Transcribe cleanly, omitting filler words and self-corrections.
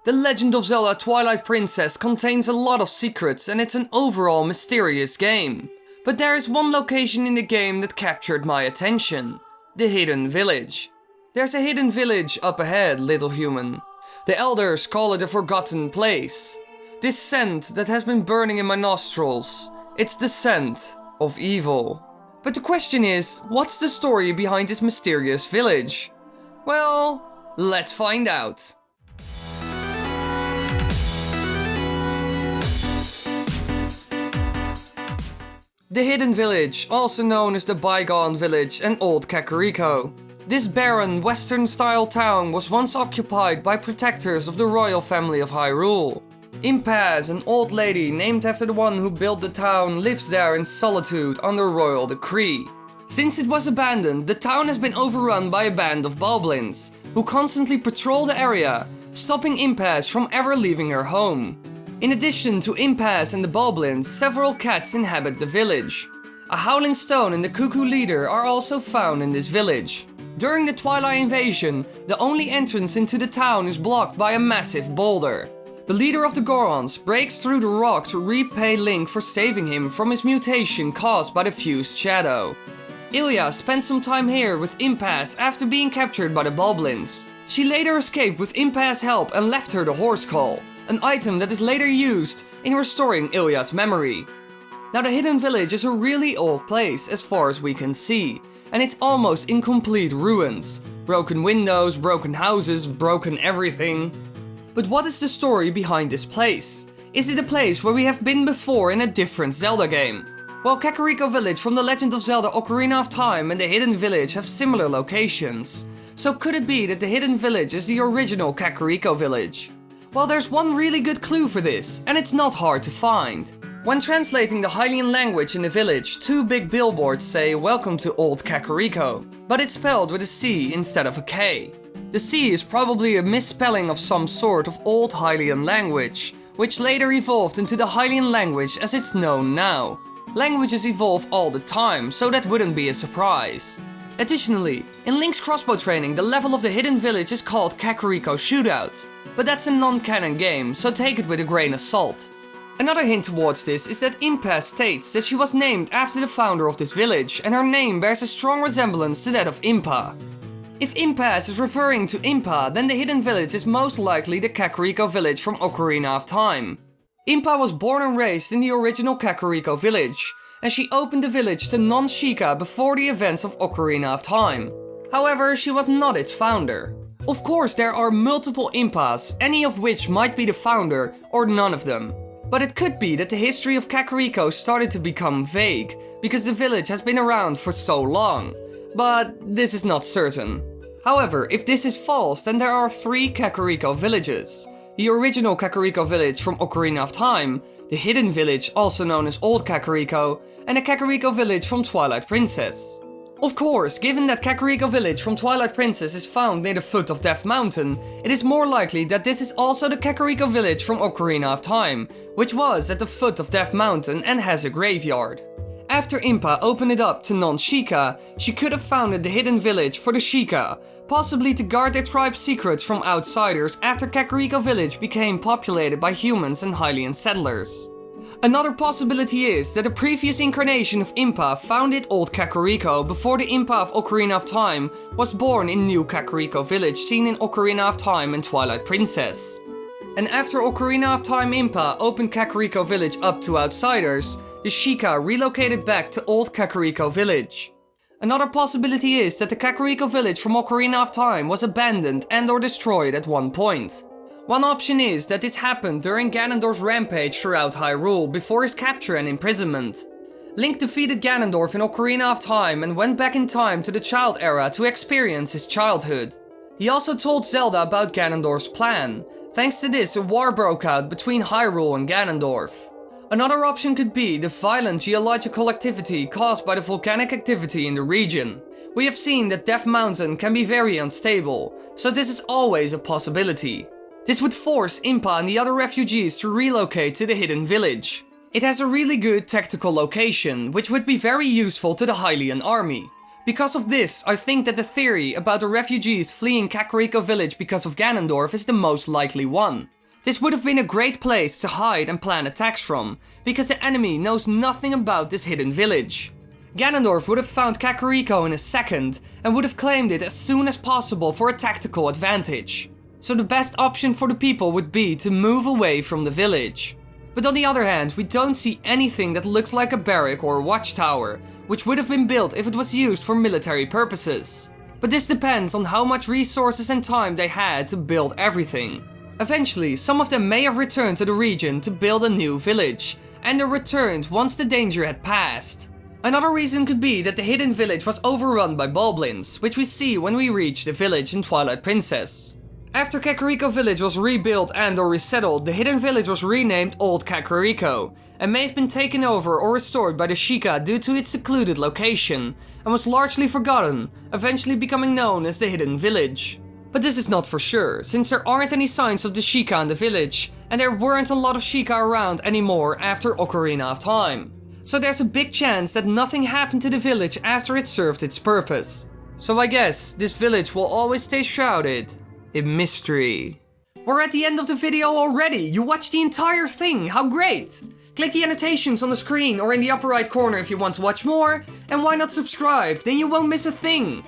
The Legend of Zelda Twilight Princess contains a lot of secrets and it's an overall mysterious game. But there is one location in the game that captured my attention. The Hidden Village. There's a hidden village up ahead, little human. The elders call it a forgotten place. This scent that has been burning in my nostrils, it's the scent of evil. But the question is, what's the story behind this mysterious village? Well, let's find out. The Hidden Village, also known as the Bygone Village and Old Kakariko. This barren, western-style town was once occupied by protectors of the royal family of Hyrule. Impaz, an old lady named after the one who built the town, lives there in solitude under royal decree. Since it was abandoned, the town has been overrun by a band of bulblins, who constantly patrol the area, stopping Impaz from ever leaving her home. In addition to Impaz and the bulblins, several cats inhabit the village. A howling stone and the cuckoo leader are also found in this village. During the Twilight invasion, the only entrance into the town is blocked by a massive boulder. The leader of the Gorons breaks through the rock to repay Link for saving him from his mutation caused by the fused shadow. Ilya spent some time here with Impaz after being captured by the bulblins. She later escaped with Impaz's help and left her the horse call, an item that is later used in restoring Ilya's memory. Now the Hidden Village is a really old place as far as we can see, and it's almost in complete ruins. Broken windows, broken houses, broken everything. But what is the story behind this place? Is it a place where we have been before in a different Zelda game? Well, Kakariko Village from The Legend of Zelda Ocarina of Time and the Hidden Village have similar locations. So could it be that the Hidden Village is the original Kakariko Village? Well, there's one really good clue for this, and it's not hard to find. When translating the Hylian language in the village, two big billboards say "Welcome to Old Kakariko," but it's spelled with a C instead of a K. The C is probably a misspelling of some sort of Old Hylian language, which later evolved into the Hylian language as it's known now. Languages evolve all the time, so that wouldn't be a surprise. Additionally, in Link's crossbow training, the level of the Hidden Village is called Kakariko Shootout. But that's a non-canon game, so take it with a grain of salt. Another hint towards this is that Impaz states that she was named after the founder of this village, and her name bears a strong resemblance to that of Impa. If Impaz is referring to Impa, then the Hidden Village is most likely the Kakariko Village from Ocarina of Time. Impa was born and raised in the original Kakariko Village, and she opened the village to non-Sheikah before the events of Ocarina of Time. However, she was not its founder. Of course, there are multiple Impas, any of which might be the founder or none of them. But it could be that the history of Kakariko started to become vague, because the village has been around for so long. But this is not certain. However, if this is false, then there are three Kakariko villages. The original Kakariko Village from Ocarina of Time, the Hidden Village also known as Old Kakariko, and the Kakariko Village from Twilight Princess. Of course, given that Kakariko Village from Twilight Princess is found near the foot of Death Mountain, it is more likely that this is also the Kakariko Village from Ocarina of Time, which was at the foot of Death Mountain and has a graveyard. After Impa opened it up to non-Sheikah, she could have founded the Hidden Village for the Sheikah, possibly to guard their tribe's secrets from outsiders after Kakariko Village became populated by humans and Hylian settlers. Another possibility is that the previous incarnation of Impa founded Old Kakariko before the Impa of Ocarina of Time was born in New Kakariko Village seen in Ocarina of Time and Twilight Princess. And after Ocarina of Time Impa opened Kakariko Village up to outsiders, the Sheikah relocated back to Old Kakariko Village. Another possibility is that the Kakariko Village from Ocarina of Time was abandoned and or destroyed at one point. One option is that this happened during Ganondorf's rampage throughout Hyrule before his capture and imprisonment. Link defeated Ganondorf in Ocarina of Time and went back in time to the child era to experience his childhood. He also told Zelda about Ganondorf's plan. Thanks to this, a war broke out between Hyrule and Ganondorf. Another option could be the violent geological activity caused by the volcanic activity in the region. We have seen that Death Mountain can be very unstable, so this is always a possibility. This would force Impa and the other refugees to relocate to the Hidden Village. It has a really good tactical location, which would be very useful to the Hylian army. Because of this, I think that the theory about the refugees fleeing Kakariko village because of Ganondorf is the most likely one. This would have been a great place to hide and plan attacks from, because the enemy knows nothing about this hidden village. Ganondorf would have found Kakariko in a second, and would have claimed it as soon as possible for a tactical advantage. So the best option for the people would be to move away from the village. But on the other hand, we don't see anything that looks like a barrack or a watchtower, which would have been built if it was used for military purposes. But this depends on how much resources and time they had to build everything. Eventually, some of them may have returned to the region to build a new village, and they returned once the danger had passed. Another reason could be that the hidden village was overrun by bulblins, which we see when we reach the village in Twilight Princess. After Kakariko village was rebuilt and or resettled, the hidden village was renamed Old Kakariko, and may have been taken over or restored by the Sheikah due to its secluded location, and was largely forgotten, eventually becoming known as the hidden village. But this is not for sure, since there aren't any signs of the Sheikah in the village, and there weren't a lot of Sheikah around anymore after Ocarina of Time. So there's a big chance that nothing happened to the village after it served its purpose. So I guess this village will always stay shrouded in mystery. We're at the end of the video already! You watched the entire thing! How great! Click the annotations on the screen or in the upper right corner if you want to watch more, and why not subscribe, then you won't miss a thing!